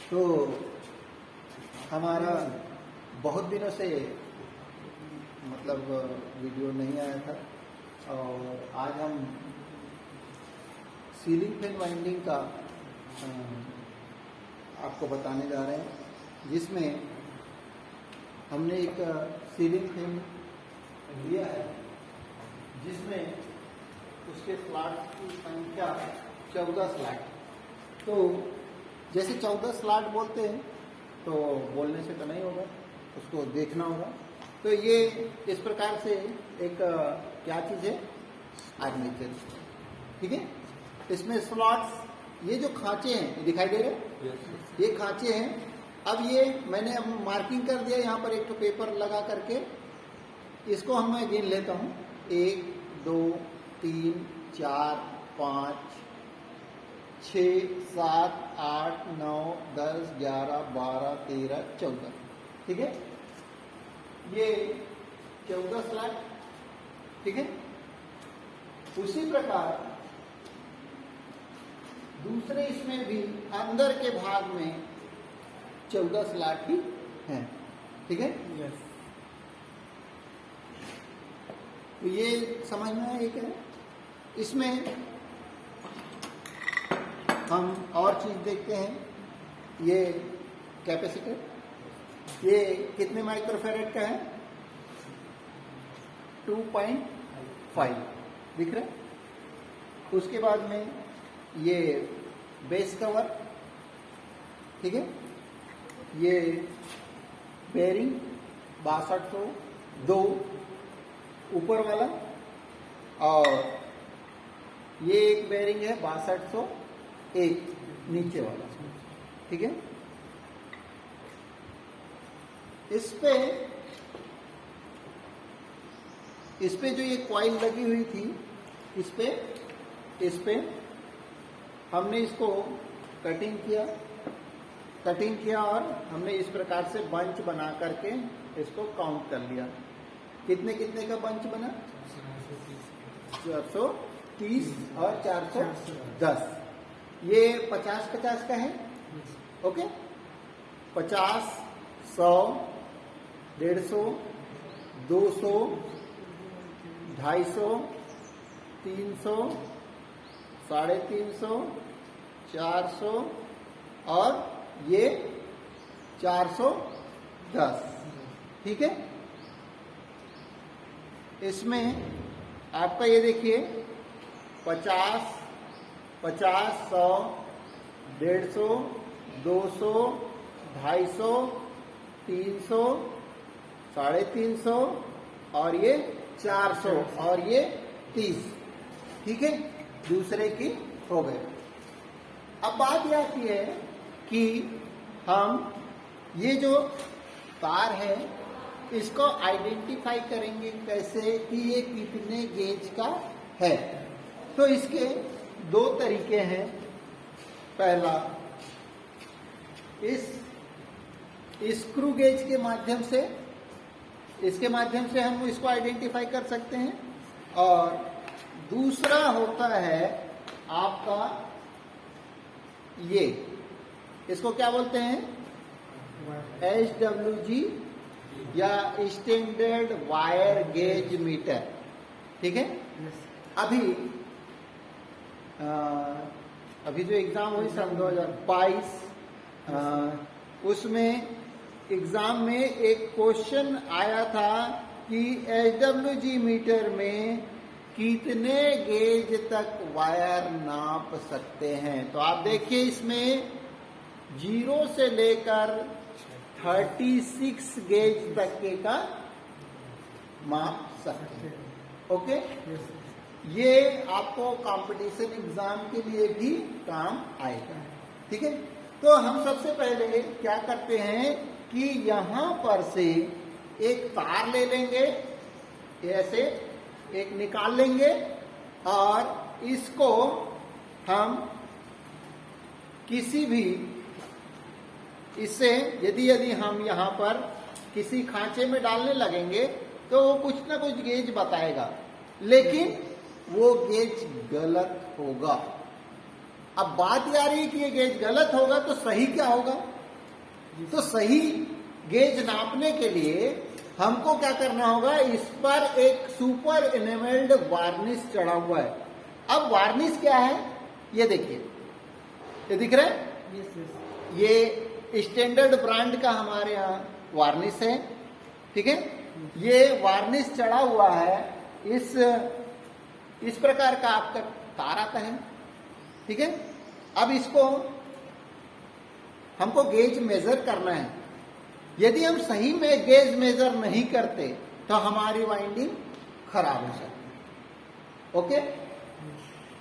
तो हमारा बहुत दिनों से मतलब वीडियो नहीं आया था और आज हम सीलिंग फैन वाइंडिंग का आपको बताने जा रहे हैं, जिसमें हमने एक सीलिंग फैन लिया है जिसमें उसके स्लॉट की संख्या 14 स्लॉट। तो जैसे 14 स्लॉट बोलते हैं तो बोलने से तो नहीं होगा, उसको देखना होगा। तो ये इस प्रकार से एक क्या चीज़ है, आर्मेचर, ठीक है। इसमें स्लॉट्स, ये जो खांचे हैं दिखाई दे रहे हैं, ये खांचे हैं। अब ये मैंने अब मार्किंग कर दिया यहाँ पर एक तो पेपर लगा करके, इसको हम मैं गिन लेता हूँ 1 2 3 4 5 6 7 8 9 10 11 12 13 14, ठीक है। ये 14 स्लॉट, ठीक है। उसी प्रकार दूसरे इसमें भी अंदर के भाग में 14 स्लॉट ही हैं, ठीक है। यस। तो ये समझना है, एक है। इसमें हम और चीज देखते हैं, ये कैपेसिटर, ये कितने माइक्रोफैरेड का है, 2.5 दिख रहा है। उसके बाद में ये बेस कवर, ठीक है। ये बेरिंग 6202 ऊपर वाला, और ये एक बेरिंग है 6201 नीचे वाला, ठीक है। इस पे जो ये कॉइल लगी हुई थी, इस पे हमने इसको कटिंग किया और हमने इस प्रकार से बंच बना करके इसको काउंट कर लिया। कितने का बंच बना, 430 और 410। ये 50-50 का है, ओके। 50, 100, 150, 200, 250, 300, 350, 400 और ये 410, ठीक है। इसमें आपका ये देखिए 50, 100, 150, 200, 250, 300, 350 और ये 400 और ये 30, ठीक है। दूसरे की हो गए। अब बात यह आती है कि हम ये जो तार है इसको आइडेंटिफाई करेंगे कैसे कि ये कितने गेज का है। तो इसके दो तरीके हैं। पहला, इस स्क्रू गेज के माध्यम से, इसके माध्यम से हम इसको आइडेंटिफाई कर सकते हैं, और दूसरा होता है आपका ये, इसको क्या बोलते हैं, SWG या स्टैंडर्ड वायर गेज मीटर, ठीक है। अभी जो एग्जाम हुई सन 2022, उसमें एग्जाम में एक क्वेश्चन आया था कि SWG मीटर में कितने गेज तक वायर नाप सकते हैं। तो आप देखिए इसमें 0 से लेकर 36 गेज तक के का माप सकते हैं, ओके। ये आपको कंपटीशन एग्जाम के लिए भी काम आएगा, ठीक है। तो हम सबसे पहले क्या करते हैं कि यहां पर से एक तार ले लेंगे, ऐसे एक निकाल लेंगे, और इसको हम किसी भी, इससे यदि हम यहाँ पर किसी खांचे में डालने लगेंगे तो वो कुछ ना कुछ गेज बताएगा, लेकिन वो गेज गलत होगा। अब बात ये आ रही है कि ये गेज गलत होगा तो सही क्या होगा? तो सही गेज नापने के लिए हमको क्या करना होगा, इस पर एक सुपर एनेमल्ड वार्निश चढ़ा हुआ है। अब वार्निश क्या है ये देखिए, ये दिख रहा है, ये स्टैंडर्ड ब्रांड का हमारे यहाँ वार्निश है, ठीक है। ये वार्निश चढ़ा हुआ है, इस प्रकार का आपका तार आता है, ठीक है। अब इसको हमको गेज मेजर करना है। यदि हम सही में गेज मेजर नहीं करते तो हमारी वाइंडिंग खराब हो सकती है, ओके।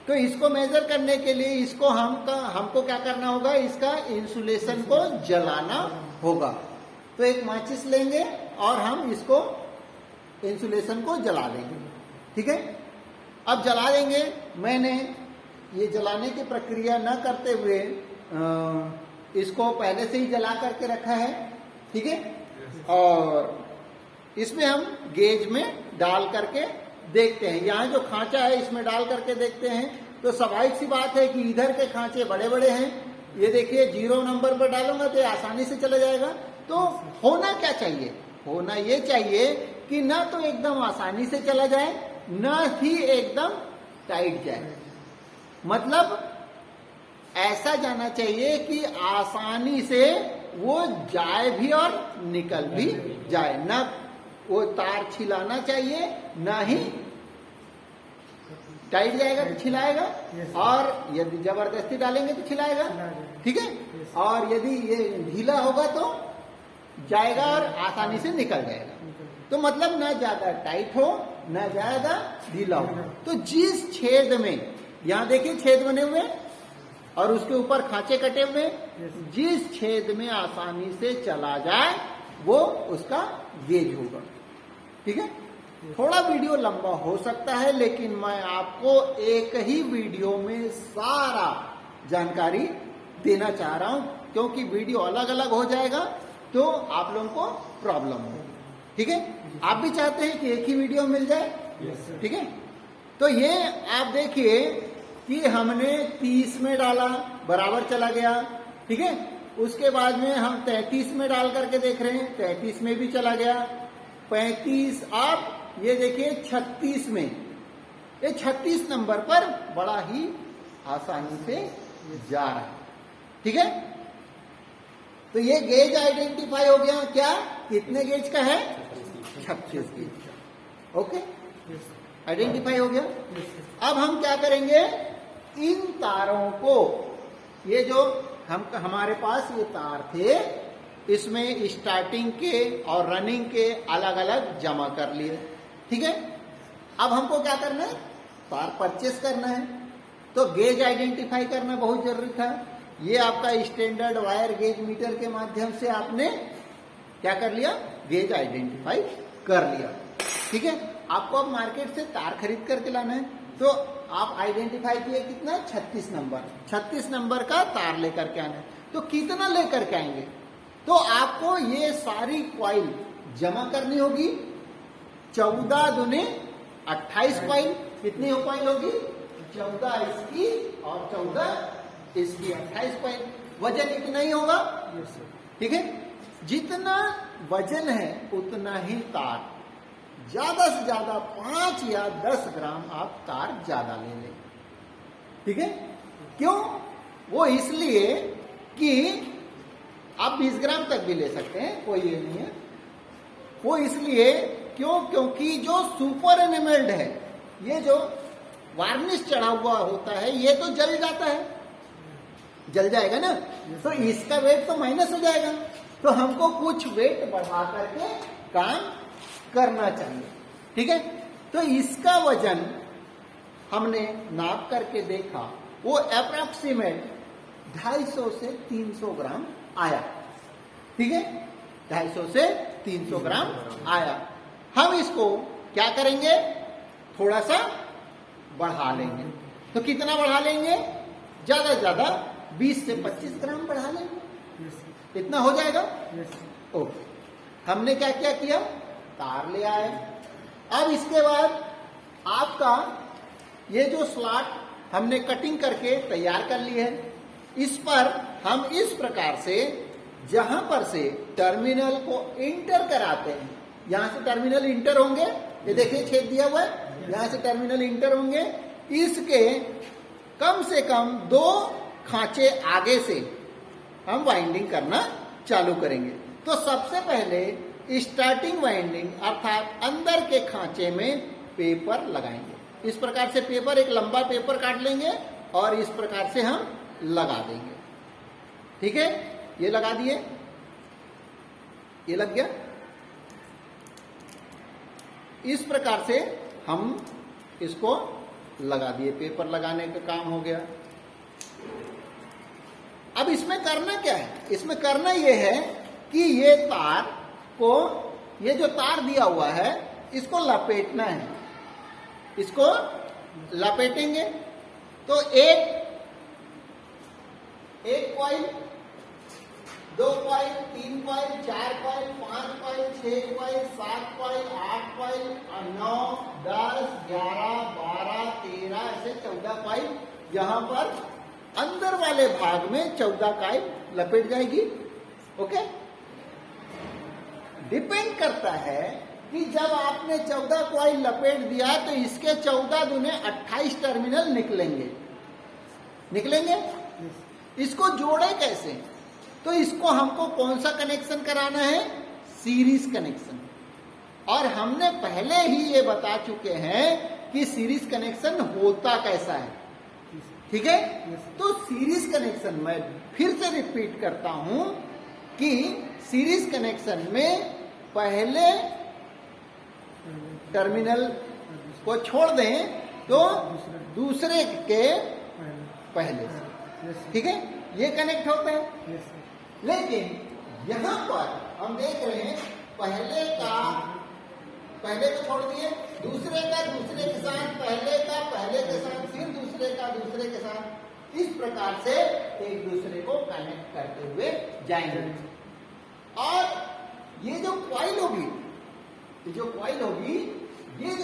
तो इसको मेजर करने के लिए इसको हमको क्या करना होगा, इसका इंसुलेशन को जलाना होगा। तो एक माचिस लेंगे और हम इसको इंसुलेशन को जला देंगे, ठीक है। अब जला देंगे, मैंने ये जलाने की प्रक्रिया न करते हुए इसको पहले से ही जला करके रखा है, ठीक है। और इसमें हम गेज में डाल करके देखते हैं, यहाँ जो खांचा है इसमें डाल करके देखते हैं। तो स्वाभाविक सी बात है कि इधर के खांचे बड़े बड़े हैं, ये देखिए 0 नंबर पर डालूंगा तो ये आसानी से चला जाएगा। तो होना क्या चाहिए, होना ये चाहिए कि ना तो एकदम आसानी से चला जाए, ना ही एकदम टाइट जाए। मतलब ऐसा जाना चाहिए कि आसानी से वो जाए भी और निकल भी जाए, ना वो तार छिलाना चाहिए, ना ही टाइट जाएगा तो छिलाएगा, और यदि जबरदस्ती डालेंगे तो छिलाएगा, ठीक है। और यदि ये ढीला होगा तो जाएगा और आसानी से निकल जाएगा। तो मतलब ना ज्यादा टाइट हो ना ज्यादा ढीला हो। तो जिस छेद में, यहां देखिए छेद बने हुए और उसके ऊपर खांचे कटे हुए, जिस छेद में आसानी से चला जाए वो उसका गेज होगा, ठीक है। थोड़ा वीडियो लंबा हो सकता है, लेकिन मैं आपको एक ही वीडियो में सारा जानकारी देना चाह रहा हूं, क्योंकि वीडियो अलग अलग हो जाएगा तो आप लोगों को प्रॉब्लम हो, ठीक है। आप भी चाहते हैं कि एक ही वीडियो मिल जाए, ठीक है। तो ये आप देखिए कि हमने 30 में डाला, बराबर चला गया, ठीक है। उसके बाद में हम 33 में डाल करके देख रहे हैं, 33 में भी चला गया, 35, आप ये देखिए 36 में, ये 36 नंबर पर बड़ा ही आसानी से जा रहा है, ठीक है। तो ये गेज आइडेंटिफाई हो गया, क्या कितने गेज का है, 36 गेज का, ओके, आइडेंटिफाई हो गया। अब हम क्या करेंगे, इन तारों को, ये जो हमारे पास ये तार थे, इसमें स्टार्टिंग के और रनिंग के अलग अलग जमा कर लिए, ठीक है। अब हमको क्या करना है, तार परचेस करना है। तो गेज आइडेंटिफाई करना बहुत जरूरी था। ये आपका स्टैंडर्ड वायर गेज मीटर के माध्यम से आपने क्या कर लिया, गेज आइडेंटिफाई कर लिया, ठीक है। आपको अब मार्केट से तार खरीद करके लाना है, तो आप आइडेंटिफाई किए कितना, 36 नंबर, 36 नंबर का तार लेकर के आना है। तो कितना लेकर के आएंगे, तो आपको ये सारी कॉइल जमा करनी होगी। 14 दूने 28 कॉइल, कितनी कॉइल होगी, 14 इसकी और 14 इसकी, 28 कॉइल। वजन इतना ही होगा, ठीक है। जितना वजन है उतना ही तार, ज्यादा से ज्यादा 5 या 10 ग्राम आप तार ज्यादा ले लें, ठीक है। क्यों, वो इसलिए कि आप 20 ग्राम तक भी ले सकते हैं, कोई ये नहीं है। वो इसलिए क्यों, क्योंकि जो सुपर एनिमल्ड है, ये जो वार्निश चढ़ा हुआ होता है, ये तो जल जाता है, जल जाएगा ना, तो इसका वेट तो माइनस हो जाएगा। तो हमको कुछ वेट बढ़ा करके काम करना चाहिए, ठीक है। तो इसका वजन हमने नाप करके देखा, वो अप्रॉक्सीमेट 250 से 300 ग्राम आया, ठीक है, 250 से 300 ग्राम आया। हम इसको क्या करेंगे, थोड़ा सा बढ़ा लेंगे। तो कितना बढ़ा लेंगे, ज्यादा से ज्यादा 20 से 25 ग्राम बढ़ा लेंगे, इतना हो जाएगा, ओके। हमने क्या क्या किया, तार ले आए। अब इसके बाद आपका ये जो स्लॉट हमने कटिंग करके तैयार कर ली है। इस पर हम इस प्रकार से जहां पर से टर्मिनल को इंटर कराते हैं, यहां से टर्मिनल इंटर होंगे, ये देखिए छेद दिया हुआ है, यहां से टर्मिनल इंटर होंगे, इसके कम से कम 2 खांचे आगे से हम वाइंडिंग करना चालू करेंगे। तो सबसे पहले स्टार्टिंग वाइंडिंग अर्थात अंदर के खांचे में पेपर लगाएंगे। इस प्रकार से पेपर, एक लंबा पेपर काट लेंगे और इस प्रकार से हम लगा देंगे। ठीक है, ये लगा दिए, ये लग गया। इस प्रकार से हम इसको लगा दिए, पेपर लगाने का काम हो गया। अब इसमें करना क्या है? इसमें करना यह है कि ये तार को, ये जो तार दिया हुआ है इसको लपेटना है। इसको लपेटेंगे तो एक coil, 2 coil, 3 coil, 4 coil, 5 coil, 6 coil, 7 coil, 8 coil, 9, 10, 11, 12, 13 ऐसे 14 कॉइल यहां पर अंदर वाले भाग में 14 कॉइल लपेट जाएगी। ओके, डिपेंड करता है कि जब आपने 14 कॉइल लपेट दिया तो इसके 14 दूने 28 टर्मिनल निकलेंगे। इसको जोड़े कैसे? तो इसको हमको कौन सा कनेक्शन कराना है? Series connection. और हमने पहले ही ये बता चुके हैं कि सीरीज कनेक्शन होता कैसा है। ठीक है, तो सीरीज कनेक्शन मैं फिर से रिपीट करता हूं कि सीरीज कनेक्शन में पहले टर्मिनल को छोड़ दें तो दूसरे के पहले। ठीक है, ये कनेक्ट होता है। लेकिन यहां पर हम देख रहे हैं पहले को छोड़ दिए, दूसरे का दूसरे के साथ, पहले का पहले के साथ, फिर दूसरे का दूसरे के साथ, इस प्रकार से एक दूसरे को कनेक्ट करते हुए जाएंगे। और ये जो कॉइल होगी, ये जो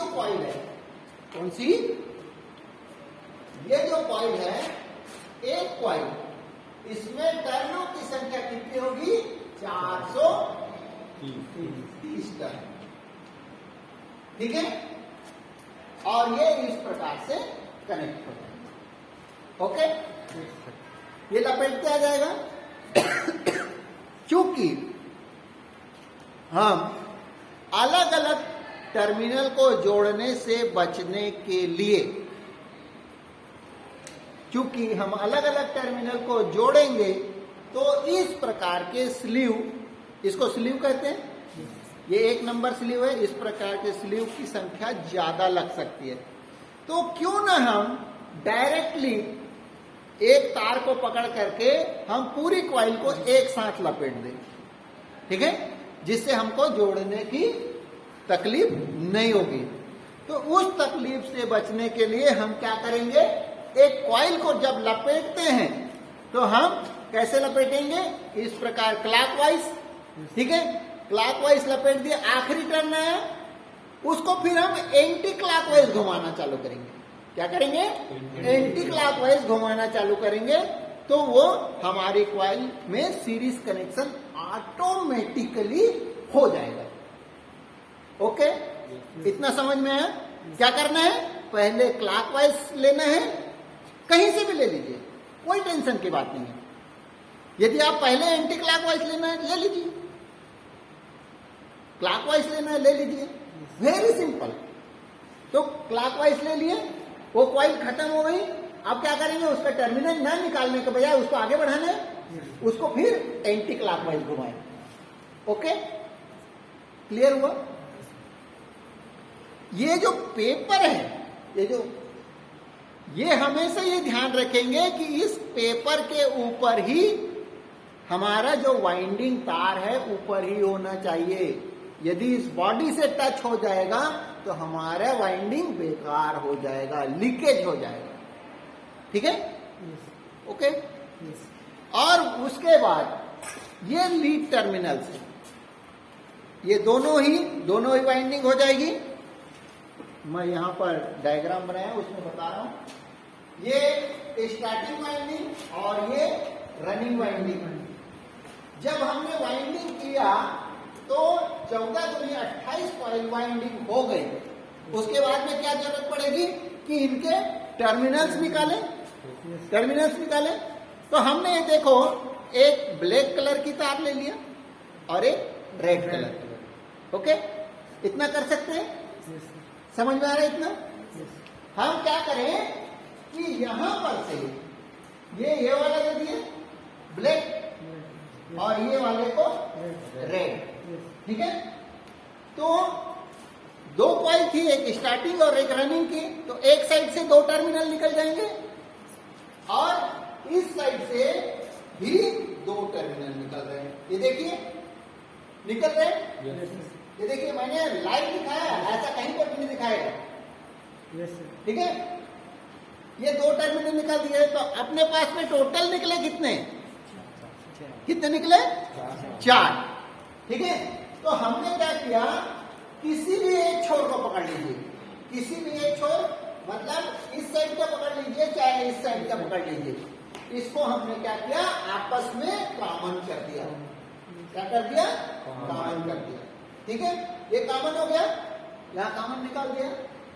कॉइल है कौन सी? ये जो कॉइल है, एक कॉइल, इसमें टर्नों की संख्या कितनी होगी? 430 टर्न। ठीक है, और ये इस प्रकार से कनेक्ट हो जाएगा। ओके, ये लपेटते आ जाएगा। चूंकि हम अलग अलग टर्मिनल को जोड़ने से बचने के लिए, चूंकि हम अलग अलग टर्मिनल को जोड़ेंगे तो इस प्रकार के स्लीव, इसको स्लीव कहते हैं, ये 1 नंबर स्लीव है, इस प्रकार के स्लीव की संख्या ज्यादा लग सकती है। तो क्यों ना हम डायरेक्टली एक तार को पकड़ करके हम पूरी कॉइल को एक साथ लपेट दें। ठीक है, जिससे हमको जोड़ने की तकलीफ नहीं होगी। तो उस तकलीफ से बचने के लिए हम क्या करेंगे? एक कॉइल को जब लपेटते हैं तो हम कैसे लपेटेंगे? इस प्रकार क्लॉकवाइज। ठीक है, क्लॉकवाइज लपेट दिया, आखिरी टर्न है उसको फिर हम एंटी क्लॉकवाइज घुमाना चालू करेंगे। क्या करेंगे? एंटी क्लॉकवाइज घुमाना चालू करेंगे, तो वो हमारी कॉइल में सीरीज कनेक्शन ऑटोमेटिकली हो जाएगा। ओके, इतना समझ में आया? क्या करना है? पहले क्लॉकवाइज लेना है, कहीं से भी ले लीजिए, कोई टेंशन की बात नहीं है। यदि आप पहले एंटी क्लॉकवाइज लेना है, ले लीजिए, क्लॉकवाइज लेना है, ले लीजिए, वेरी सिंपल। तो क्लॉकवाइज ले लिए, वो कॉइल खत्म हो गई। अब क्या करेंगे? उसका टर्मिनल ना निकालने के बजाय उसको आगे बढ़ाना है, उसको फिर एंटी क्लॉकवाइज घुमाएं। ओके, क्लियर हुआ? ये जो पेपर है, ये हमेशा ये ध्यान रखेंगे कि इस पेपर के ऊपर ही हमारा जो वाइंडिंग तार है ऊपर ही होना चाहिए। यदि इस बॉडी से टच हो जाएगा तो हमारा वाइंडिंग बेकार हो जाएगा, लीकेज हो जाएगा। ठीक है? ओके। और उसके बाद ये लीड टर्मिनल से ये दोनों ही वाइंडिंग हो जाएगी। मैं यहां पर डायग्राम बनाया उसमें बता रहा हूं। ये स्टार्टिंग वाइंडिंग और ये रनिंग वाइंडिंग। जब हमने वाइंडिंग किया तो 14 दूनी 28 कॉइल वाइंडिंग हो गई। उसके बाद में क्या जरूरत पड़ेगी कि इनके टर्मिनल्स निकाले। तो हमने देखो एक ब्लैक कलर की तार ले लिया और एक रेड कलर। ओके, इतना कर सकते हैं? समझ में आ रहा है इतना? हम क्या करें कि यहां पर से ये वाला दे दिए ब्लैक और ये वाले को रेड। ठीक है, तो दो कॉइल थी, एक स्टार्टिंग और एक रनिंग की, तो एक साइड से दो टर्मिनल निकल जाएंगे और इस साइड से भी दो टर्मिनल निकल रहे हैं। ये देखिए निकल रहे हैं। ये देखिए मैंने लाइव दिखाया, ऐसा कहीं पर भी नहीं दिखाएगा। ठीक है, ये दो टर्मिनल निकल दिए। तो अपने पास में टोटल निकले कितने निकले? 4। ठीक है, तो हमने क्या किया, किसी भी एक छोर को पकड़ लीजिए, किसी भी एक छोर, मतलब इस साइड का पकड़ लीजिए चाहे इस साइड का पकड़ लीजिए। इसको हमने क्या किया, आपस में कॉमन कर दिया। क्या कर दिया? कॉमन कर दिया। ठीक है, ये कॉमन हो गया, यहां कॉमन निकाल दिया।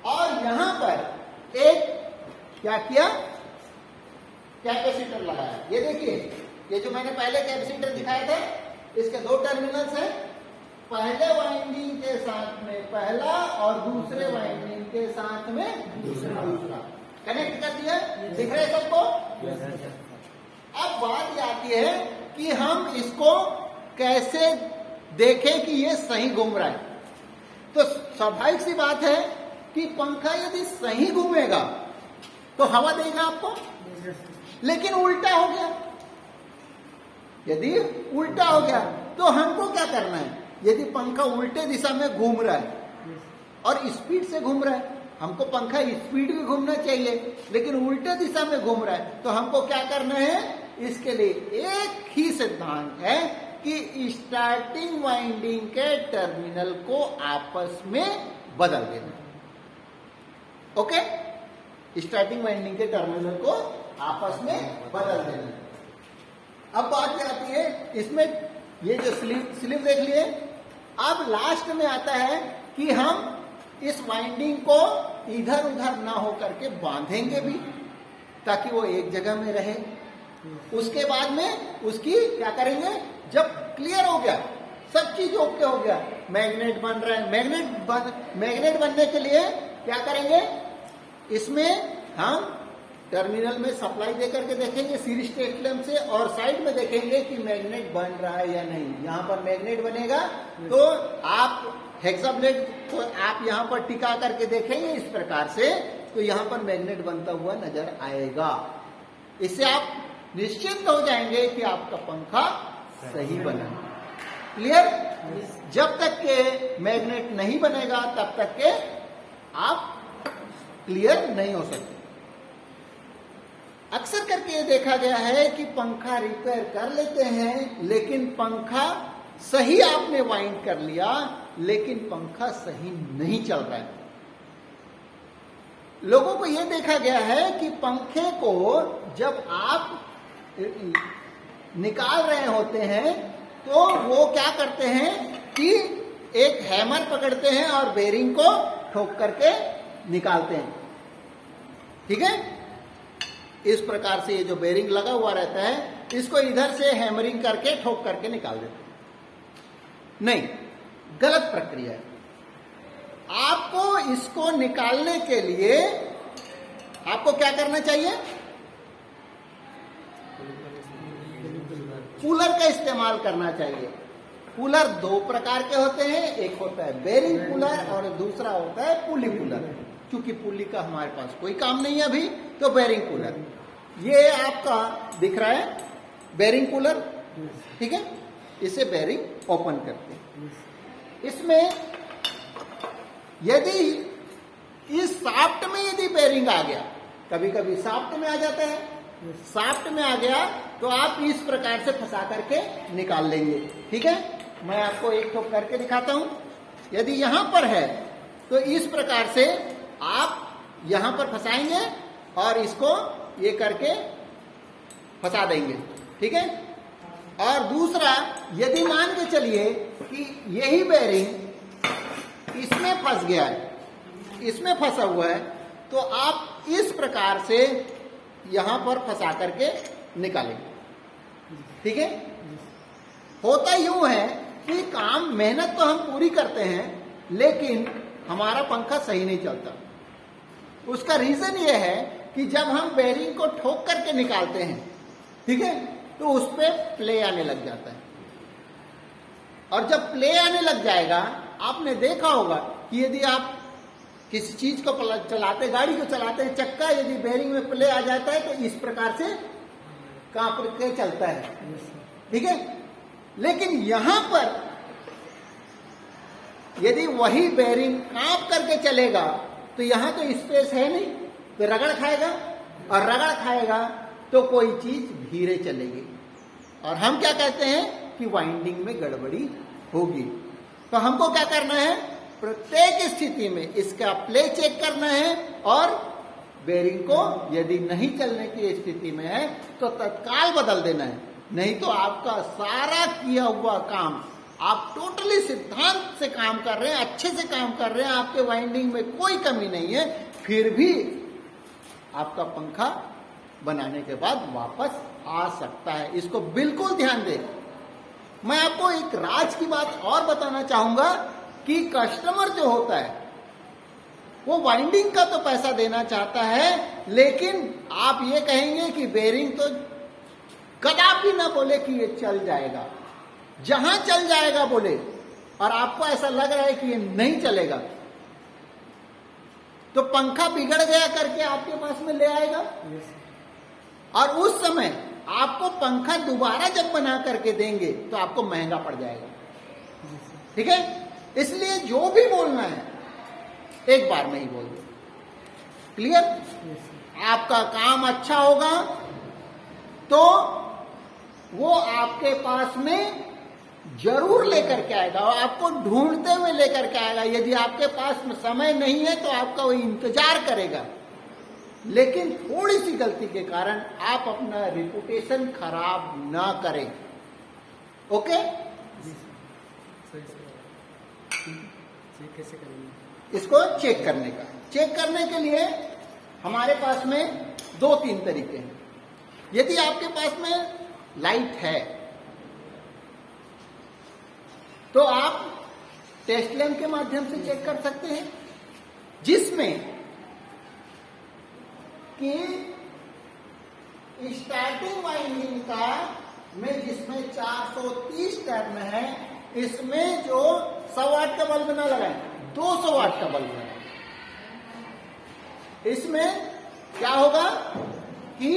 और यहां पर एक क्या किया, कैपेसिटर लगाया। ये देखिए, ये जो मैंने पहले कैपेसिटर दिखाया था, इसके दो टर्मिनल्स हैं, पहले वाइंडिंग के साथ में पहला और दूसरे वाइंडिंग के साथ में दूसरा कनेक्ट कर दिया। दिख रहे सबको? अब बात ये आती है कि हम इसको कैसे देखें कि ये सही घूम रहा है। तो स्वाभाविक सी बात है कि पंखा यदि सही घूमेगा तो हवा देगा आपको, लेकिन उल्टा हो गया, यदि उल्टा हो गया तो हमको क्या करना है? यदि पंखा उल्टे दिशा में घूम रहा है और स्पीड से घूम रहा है, हमको पंखा स्पीड में घूमना चाहिए, लेकिन उल्टे दिशा में घूम रहा है, तो हमको क्या करना है? इसके लिए एक ही सिद्धांत है कि स्टार्टिंग वाइंडिंग के टर्मिनल को आपस में बदल देना। ओके, स्टार्टिंग वाइंडिंग के टर्मिनल को आपस में बदल देना। अब बात क्या आती है इसमें, ये जो स्लिप देख लिए। अब लास्ट में आता है कि हम इस वाइंडिंग को इधर उधर ना हो करके बांधेंगे भी, ताकि वो एक जगह में रहे। उसके बाद में उसकी क्या करेंगे, जब क्लियर हो गया, सब चीज ओके हो गया, मैग्नेट बन रहा है, मैग्नेट बनने के लिए क्या करेंगे, इसमें हम टर्मिनल में सप्लाई दे करके देखेंगे सीरीज टेस्ट लैंप से, और साइड में देखेंगे कि मैग्नेट बन रहा है या नहीं। यहां पर मैग्नेट बनेगा तो आप हेक्साब्लेड को आप यहां पर टिका करके देखेंगे इस प्रकार से, तो यहां पर मैग्नेट बनता हुआ नजर आएगा। इससे आप निश्चिंत हो जाएंगे कि आपका पंखा सही बना। क्लियर? जब तक के मैग्नेट नहीं बनेगा तब तक के आप क्लियर नहीं हो सकते। अक्सर करके देखा गया है कि पंखा रिपेयर कर लेते हैं, लेकिन पंखा सही आपने वाइंड कर लिया, लेकिन पंखा सही नहीं चल रहा है। लोगों को यह देखा गया है कि पंखे को जब आप निकाल रहे होते हैं तो वो क्या करते हैं कि एक हैमर पकड़ते हैं और बेरिंग को ठोक करके निकालते हैं। ठीक है, इस प्रकार से ये जो बेरिंग लगा हुआ रहता है, इसको इधर से हैमरिंग करके ठोक करके निकाल देते हैं। नहीं, गलत प्रक्रिया है। आपको इसको निकालने के लिए आपको क्या करना चाहिए? कूलर का इस्तेमाल करना चाहिए। कूलर दो प्रकार के होते हैं, एक होता है बेरिंग कूलर और दूसरा होता है पुली कूलर। क्योंकि पुली का हमारे पास कोई काम नहीं है अभी, तो बेरिंग कूलर ये आपका दिख रहा है, बेरिंग कूलर। ठीक है, इसे बेरिंग ओपन करते हैं। इसमें यदि इस शाफ्ट में यदि बेरिंग आ गया, कभी कभी शाफ्ट में आ जाता है, शाफ्ट में आ गया तो आप इस प्रकार से फंसा करके निकाल लेंगे। ठीक है, मैं आपको एक ठोक करके दिखाता हूं। यदि यहां पर है तो इस प्रकार से आप यहां पर फंसाएंगे और इसको ये करके फंसा देंगे, ठीक है। और दूसरा, यदि मान के चलिए कि यही बेरिंग इसमें फंस गया है, इसमें फंसा हुआ है, तो आप इस प्रकार से यहां पर फंसा करके निकालेंगे, ठीक है। होता यूं है कि काम, मेहनत तो हम पूरी करते हैं, लेकिन हमारा पंखा सही नहीं चलता। उसका रीजन यह है कि जब हम बेरिंग को ठोक करके निकालते हैं, ठीक है, तो उस पर प्ले आने लग जाता है। और जब प्ले आने लग जाएगा, आपने देखा होगा कि यदि आप किसी चीज को चलाते, गाड़ी को चलाते हैं, चक्का यदि बेरिंग में प्ले आ जाता है तो इस प्रकार से कांप के चलता है, ठीक है। लेकिन यहां पर यदि वही बेरिंग कांप करके चलेगा तो यहां तो स्पेस है नहीं, तो रगड़ खाएगा, और रगड़ खाएगा तो कोई चीज धीरे चलेगी, और हम क्या कहते हैं कि वाइंडिंग में गड़बड़ी होगी। तो हमको क्या करना है, प्रत्येक स्थिति में इसका प्ले चेक करना है, और बेरिंग को यदि नहीं चलने की स्थिति में है तो तत्काल बदल देना है। नहीं तो आपका सारा किया हुआ काम, आप टोटली सिद्धांत से काम कर रहे हैं, अच्छे से काम कर रहे हैं, आपके वाइंडिंग में कोई कमी नहीं है, फिर भी आपका पंखा बनाने के बाद वापस आ सकता है। इसको बिल्कुल ध्यान दें। मैं आपको एक राज की बात और बताना चाहूंगा कि कस्टमर जो होता है वो वाइंडिंग का तो पैसा देना चाहता है, लेकिन आप ये कहेंगे कि बेरिंग तो कदापि ना बोले कि ये चल जाएगा, जहां चल जाएगा बोले, और आपको ऐसा लग रहा है कि ये नहीं चलेगा, तो पंखा बिगड़ गया करके आपके पास में ले आएगा। और उस समय आपको पंखा दोबारा जब बना करके देंगे तो आपको महंगा पड़ जाएगा, ठीक है। इसलिए जो भी बोलना है एक बार में ही बोल दो, क्लियर। आपका काम अच्छा होगा तो वो आपके पास में जरूर लेकर के आएगा, और आपको ढूंढते हुए लेकर के आएगा। यदि आपके पास में समय नहीं है तो आपका वो इंतजार करेगा, लेकिन थोड़ी सी गलती के कारण आप अपना रिपुटेशन खराब ना करें, ओके। कैसे करेंगे इसको चेक करने का, चेक करने के लिए हमारे पास में 2-3 तरीके हैं। यदि आपके पास में लाइट है तो आप टेस्ट लैंप के माध्यम से चेक कर सकते हैं, जिसमें कि स्टार्टिंग वाइंडिंग का में जिसमें 430 टर्न है, इसमें जो 100 वाट का बल्ब ना लगाए, 200 वाट का बल्ब लगाए। इसमें क्या होगा कि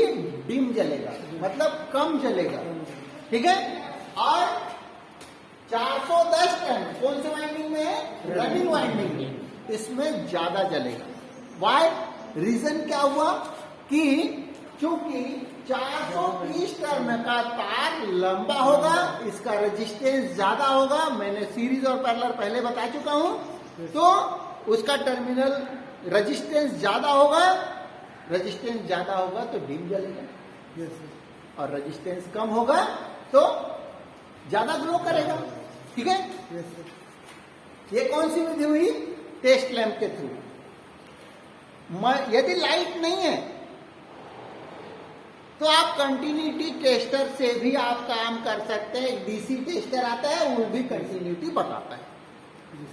डिम जलेगा, मतलब कम जलेगा, ठीक है। और 410 टर्न कौन से वाइंडिंग में है, रनिंग वाइंडिंग में, इसमें ज्यादा जलेगा। वाई, रीजन क्या हुआ कि चूंकि 430 टर्न का तार लंबा होगा, इसका रेजिस्टेंस ज्यादा होगा, मैंने सीरीज और पैरेलल पहले बता चुका हूं, तो उसका टर्मिनल रेजिस्टेंस ज्यादा होगा, रेजिस्टेंस ज्यादा होगा तो डिम जलेगा, और रेजिस्टेंस कम होगा तो ज्यादा ग्लो करेगा, ठीक है। ये कौन सी विधि हुई, टेस्ट लैंप के थ्रू। यदि लाइट नहीं है तो आप कंटिन्यूटी टेस्टर से भी आप काम कर सकते हैं। एक डीसी टेस्टर आता है, वो भी कंटिन्यूटी बताता है।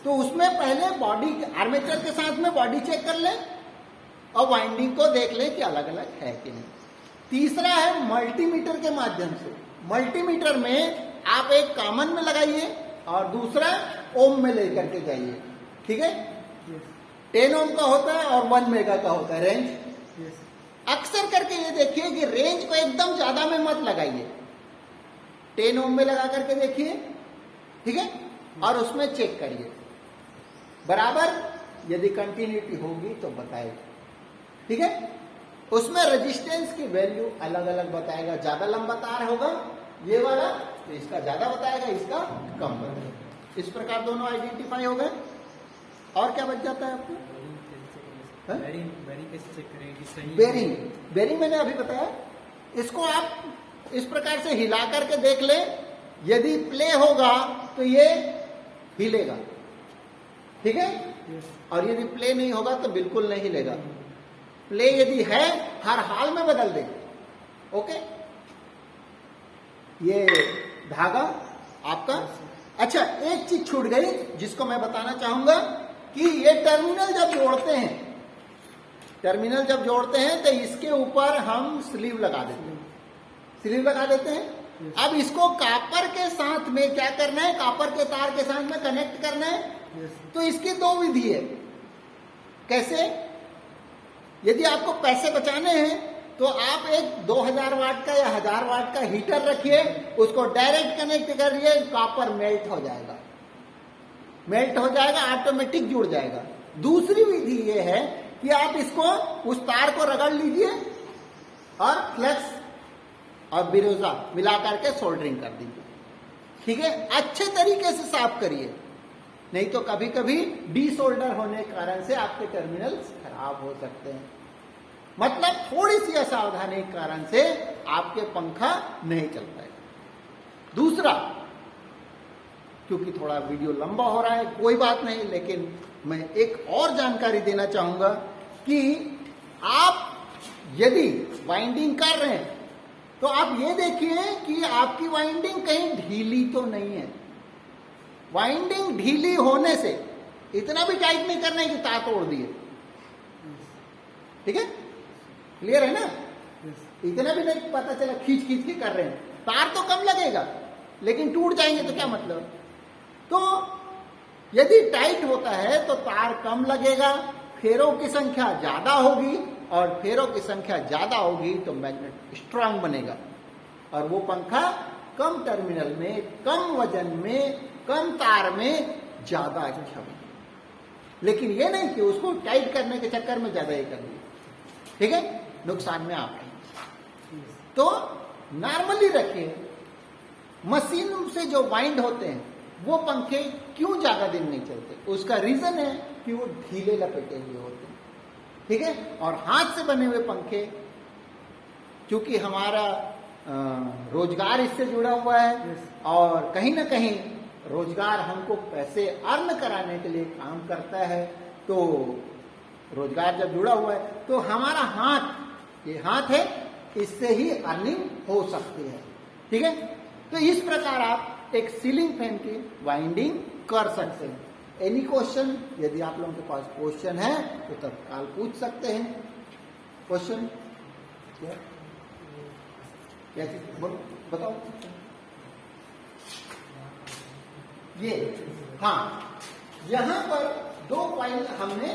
तो उसमें पहले बॉडी, आर्मेचर के साथ में बॉडी चेक कर लें और वाइंडिंग को देख लें कि अलग अलग है कि नहीं। तीसरा है मल्टीमीटर के माध्यम से। मल्टीमीटर में आप एक कॉमन में लगाइए और दूसरा ओम में लेकर के जाइए, ठीक है। 10 ओम का होता है और 1 मेगा का होता है रेंज। अक्सर करके ये देखिए कि रेंज को एकदम ज्यादा में मत लगाइए, 10 ओम में लगा करके देखिए, ठीक है, और उसमें चेक करिए बराबर। यदि कंटिन्यूटी होगी तो बताएगा, ठीक है। उसमें रेजिस्टेंस की वैल्यू अलग अलग बताएगा। ज्यादा लंबा तार होगा ये वाला तो इसका ज्यादा बताएगा, इसका कम बताएगा। इस प्रकार दोनों आइडेंटिफाई हो गए। और क्या बच जाता है आपको, बेरिंग कैसे चेक करें कि सही? बेरिंग मैंने अभी बताया, इसको आप इस प्रकार से हिला करके देख ले, यदि प्ले होगा तो ये हिलेगा, ठीक है। और यदि प्ले नहीं होगा तो बिल्कुल नहीं हिलेगा। प्ले यदि है हर हाल में बदल दे, ओके। ये धागा आपका। अच्छा, एक चीज छूट गई जिसको मैं बताना चाहूंगा कि ये टर्मिनल जब जोड़ते हैं तो इसके ऊपर हम स्लीव लगा देते हैं। अब इसको कॉपर के साथ में क्या करना है, कॉपर के तार के साथ में कनेक्ट करना है। तो इसकी दो विधि है। कैसे? यदि आपको पैसे बचाने हैं तो आप एक 2000 वाट का या 1000 वाट का हीटर रखिए, उसको डायरेक्ट कनेक्ट करिए, कॉपर मेल्ट हो जाएगा, ऑटोमेटिक जुड़ जाएगा। दूसरी विधि यह है कि आप इसको उस तार को रगड़ लीजिए और फ्लेक्स और बिरोजा मिला करके सोल्डरिंग कर दीजिए, ठीक है। अच्छे तरीके से साफ करिए, नहीं तो कभी कभी डीसोल्डर होने के कारण से आपके टर्मिनल्स खराब हो सकते हैं। मतलब थोड़ी सी असावधानी के कारण से आपके पंखा नहीं चल पाएगा। दूसरा, क्योंकि थोड़ा वीडियो लंबा हो रहा है, कोई बात नहीं, लेकिन मैं एक और जानकारी देना चाहूंगा कि आप यदि वाइंडिंग कर रहे हैं तो आप ये देखिए कि आपकी वाइंडिंग कहीं ढीली तो नहीं है। वाइंडिंग ढीली होने से इतना भी टाइट नहीं करना है कि तार तोड़ दिए, ठीक है। क्लियर है ना? इतना भी नहीं पता चला खींच के कर रहे हैं, तार तो कम लगेगा लेकिन टूट जाएंगे तो क्या मतलब। तो यदि टाइट होता है तो तार कम लगेगा, फेरों की संख्या ज्यादा होगी, और फेरों की संख्या ज्यादा होगी तो मैग्नेट स्ट्रांग बनेगा, और वो पंखा कम टर्मिनल में, कम वजन में, कम तार में ज्यादा अच्छा बनेगा। लेकिन ये नहीं कि उसको टाइट करने के चक्कर में ज्यादा ही कर दिया, ठीक है, नुकसान में आप हैं। तो नॉर्मली रखिए। मशीन से जो वाइंड होते हैं वो पंखे क्यों ज्यादा दिन नहीं चलते, उसका रीजन है कि वो ढीले लपेटे हुए होते हैं, ठीक है। और हाथ से बने हुए पंखे, क्योंकि हमारा रोजगार इससे जुड़ा हुआ है, और कहीं ना कहीं रोजगार हमको पैसे अर्न कराने के लिए काम करता है, तो रोजगार जब जुड़ा हुआ है तो हमारा हाथ, ये हाथ है, इससे ही अर्निंग हो सकती है, ठीक है। तो इस प्रकार आप एक सीलिंग फैन की वाइंडिंग कर सकते हैं। Any question? यदि आप लोगों के पास क्वेश्चन है तो तत्काल पूछ सकते हैं। क्वेश्चन क्या चीज बोलो, बताओ। ये, हाँ, यहां पर दो कॉइल हमने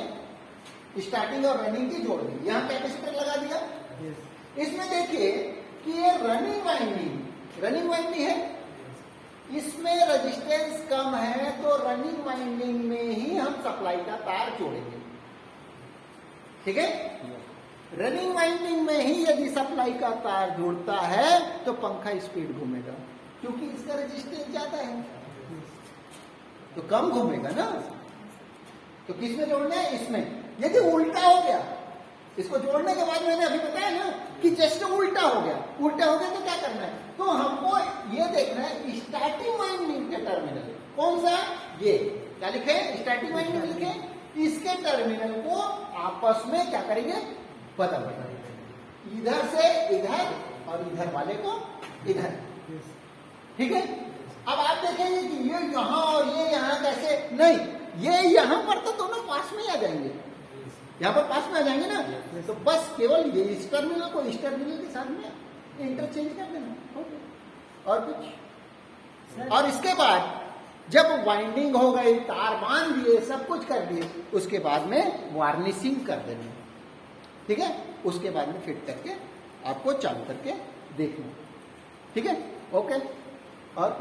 स्टार्टिंग और रनिंग की जोड़ दी, यहां कैपेसिटर लगा दिया। इसमें देखिए कि ये रनिंग वाइंडिंग है, इसमें रेजिस्टेंस कम है, तो रनिंग वाइंडिंग में ही हम सप्लाई का तार जोड़ेंगे, ठीक है। रनिंग वाइंडिंग में ही यदि सप्लाई का तार जुड़ता है तो पंखा स्पीड घूमेगा, क्योंकि इसका रेजिस्टेंस ज्यादा है, तो कम घूमेगा ना। तो किसमें जोड़ना है? इसमें। यदि उल्टा हो गया, इसको जोड़ने के बाद मैंने अभी बताया ना कि जस्ट उल्टा हो गया तो क्या करना है? तो हमको ये देखना है स्टार्टिंग वाइंडिंग के टर्मिनल, कौन सा? ये क्या लिखे? स्टार्टिंग वाइंडिंग लिखे। इसके टर्मिनल को आपस में क्या करेंगे? बदल देंगे, इधर से इधर और इधर वाले को इधर, ठीक है। अब आप देखेंगे कि ये यहां और ये यहां कैसे नहीं, ये यहां पर तो दोनों पास में आ जाएंगे, यहां पर पास में आ जाएंगे ना, तो बस केवल ये इस टर्मिनल को इस टर्मिनल के साथ में इंटरचेंज कर देना, और कुछ। और इसके बाद जब वाइंडिंग हो गई, तार बांध दिए, सब कुछ कर दिए, उसके बाद में वार्निशिंग कर देनी, ठीक है। उसके बाद में फिट करके आपको चालू करके देखना, ठीक है। ओके, और